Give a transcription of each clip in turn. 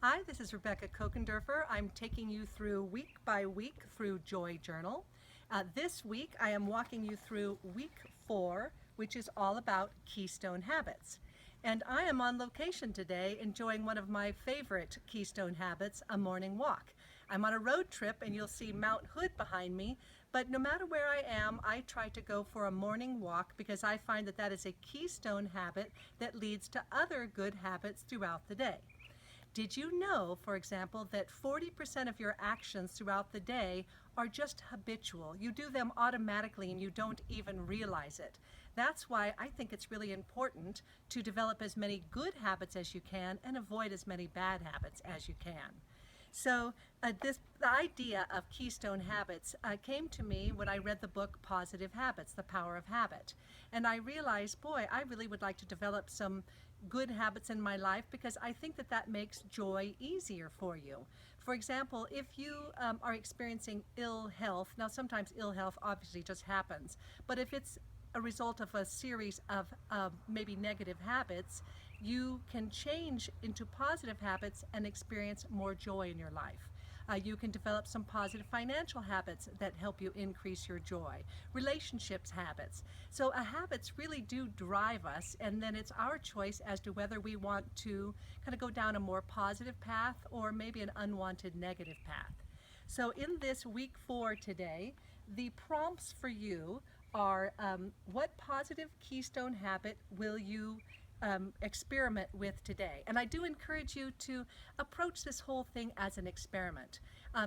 Hi, this is Rebecca Kochenderfer. I'm taking you through week by week through Joy Journal. This week I am walking you through week 4, which is all about Keystone habits. And I am on location today enjoying one of my favorite Keystone habits, a morning walk. I'm on a road trip and you'll see Mount Hood behind me, but no matter where I am, I try to go for a morning walk because I find that that is a Keystone habit that leads to other good habits throughout the day. Did you know, for example, that 40% of your actions throughout the day are just habitual? You do them automatically and you don't even realize it. That's why I think it's really important to develop as many good habits as you can and avoid as many bad habits as you can. So the idea of Keystone habits came to me when I read the book Positive Habits, The Power of Habit. And I realized, boy, I really would like to develop some good habits in my life because I think that that makes joy easier for you. For example, if you are experiencing ill health, now sometimes ill health obviously just happens, but if it's a result of a series of maybe negative habits, you can change into positive habits and experience more joy in your life. You can develop some positive financial habits that help you increase your joy. Relationships habits. So habits really do drive us, and then it's our choice as to whether we want to kind of go down a more positive path or maybe an unwanted negative path. So in this week 4 today, the prompts for you are what positive Keystone habit will you experiment with today? And I do encourage you to approach this whole thing as an experiment,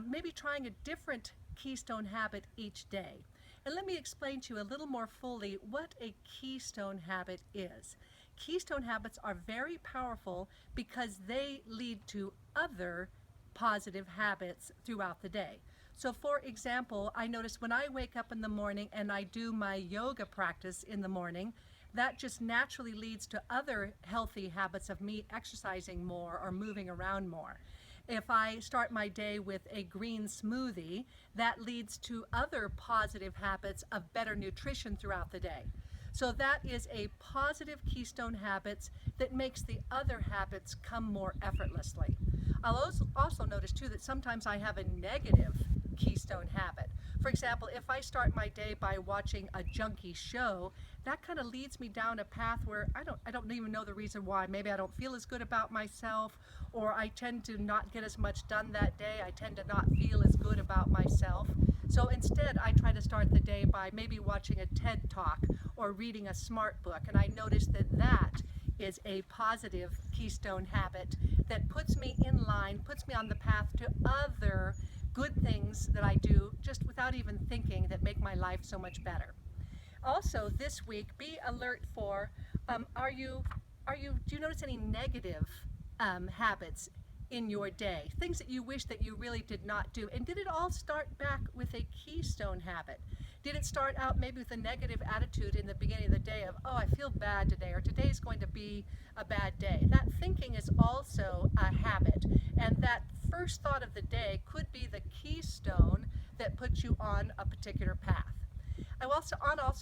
maybe trying a different Keystone habit each day. And let me explain to you a little more fully what a Keystone habit is. Keystone habits are very powerful because they lead to other positive habits throughout the day. So for example, I notice when I wake up in the morning and I do my yoga practice in the morning, that just naturally leads to other healthy habits of me exercising more or moving around more. If I start my day with a green smoothie, that leads to other positive habits of better nutrition throughout the day. So that is a positive Keystone habits that makes the other habits come more effortlessly. I'll also notice too that sometimes I have a negative Keystone habit. For example, if I start my day by watching a junky show, that kind of leads me down a path where I don't even know the reason why. Maybe I don't feel as good about myself, or I tend to not get as much done that day. I tend to not feel as good about myself. So instead, I try to start the day by maybe watching a TED Talk or reading a smart book, and I notice that that is a positive Keystone habit that puts me in line, puts me on the path to other good things that I do just without even thinking that make my life so much better. Also this week, be alert for, do you notice any negative habits in your day? Things that you wish that you really did not do. And did it all start back with a Keystone habit? Did it start out maybe with a negative attitude in the beginning of the day of, oh, I feel bad today, or today's going to be a bad day? That thinking is also a habit, and that first thought of the day could be the keystone that puts you on a particular path. I also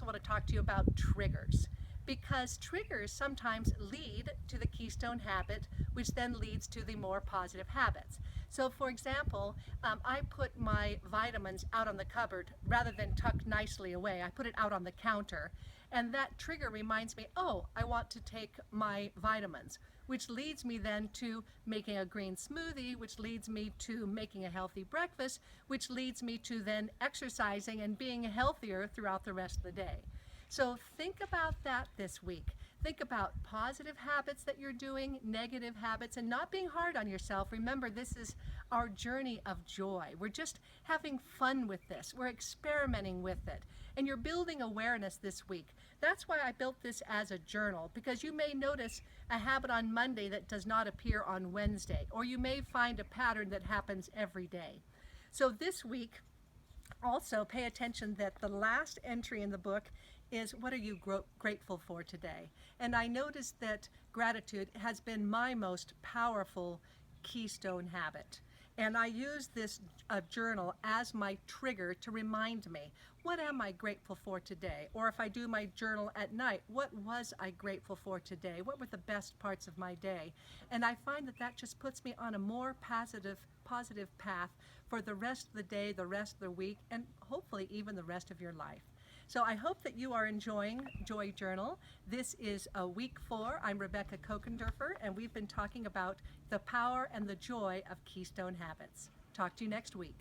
want to talk to you about triggers, because triggers sometimes lead to the Keystone habit, which then leads to the more positive habits. So for example, I put my vitamins out on the cupboard rather than tucked nicely away. I put it out on the counter, and that trigger reminds me, oh, I want to take my vitamins, which leads me then to making a green smoothie, which leads me to making a healthy breakfast, which leads me to then exercising and being healthier throughout the rest of the day. So think about that this week. Think about positive habits that you're doing, negative habits, and not being hard on yourself. Remember, this is our journey of joy. We're just having fun with this. We're experimenting with it. And you're building awareness this week. That's why I built this as a journal, because you may notice a habit on Monday that does not appear on Wednesday, or you may find a pattern that happens every day. So this week, also pay attention that the last entry in the book is, what are you grateful for today? And I noticed that gratitude has been my most powerful Keystone habit. And I use this journal as my trigger to remind me, what am I grateful for today? Or if I do my journal at night, what was I grateful for today? What were the best parts of my day? And I find that that just puts me on a more positive path for the rest of the day, the rest of the week, and hopefully even the rest of your life. So I hope that you are enjoying Joy Journal. This is week 4. I'm Rebecca Kochenderfer, and we've been talking about the power and the joy of Keystone habits. Talk to you next week.